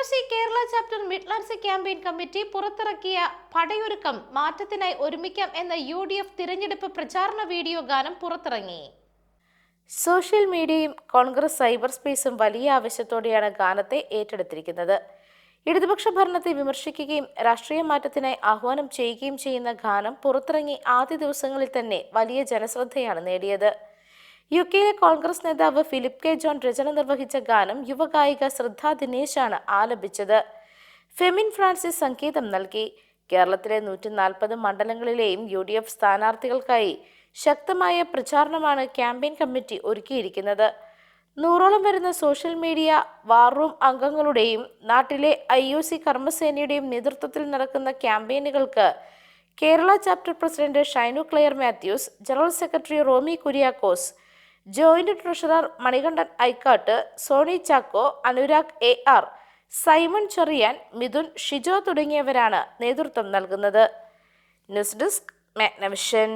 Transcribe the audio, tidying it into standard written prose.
IOC Kerala chapter Midlands campaign committee പുറത്തിറക്കിയ പടയൊരുക്കം മാറ്റത്തിനായി ഒരുമിക്കാം എന്ന UDF തിരഞ്ഞെടുപ്പ് പ്രചാരണ വീഡിയോ ഗാനം പുറത്തിറങ്ങി. സോഷ്യൽ മീഡിയയും കോൺഗ്രസ് സൈബർ സ്പേസും വലിയ ആവശ്യത്തോടെയാണ് ഗാനത്തെ ഏറ്റെടുത്തിരിക്കുന്നത്. ഇടതുപക്ഷ ഭരണത്തെ വിമർശിക്കുകയും രാഷ്ട്രീയ മാറ്റത്തിനായി ആഹ്വാനം ചെയ്യുകയും ചെയ്യുന്ന ഗാനം പുറത്തിറങ്ങി ആദ്യ ദിവസങ്ങളിൽ തന്നെ വലിയ ജനശ്രദ്ധയാണ് നേടിയത്. UK കോൺഗ്രസ് നേതാവ് ഫിലിപ്പ് കെ ജോൺ രചന നിർവഹിച്ച ഗാനം യുവഗായിക ശ്രദ്ധ ദിനേശാണ് ആലപിച്ചത്. ഫെമിൻ ഫ്രാൻസിസ് സംഗീതം നൽകി. കേരളത്തിലെ 140 മണ്ഡലങ്ങളിലെയും UDF സ്ഥാനാർത്ഥികൾക്കായി ശക്തമായ പ്രചാരണമാണ് ക്യാമ്പയിൻ കമ്മിറ്റി ഒരുക്കിയിരിക്കുന്നത്. 100ഓളം വരുന്ന സോഷ്യൽ മീഡിയ വാർ റൂം അംഗങ്ങളുടെയും നാട്ടിലെ IOC കർമ്മസേനയുടെയും നേതൃത്വത്തിൽ നടക്കുന്ന ക്യാമ്പയിനുകൾക്ക് Kerala chapter president Shinu Claire Mathews, general secretary Romy Kuriakose, joint treasurer Manikandan Aikkatt, Sony Chacko, Anurag AR, Simon Cherian, Mithun, Shijo തുടങ്ങിയവരാണ് നേതൃത്വം നൽകുന്നത്. News desk, Magnavision.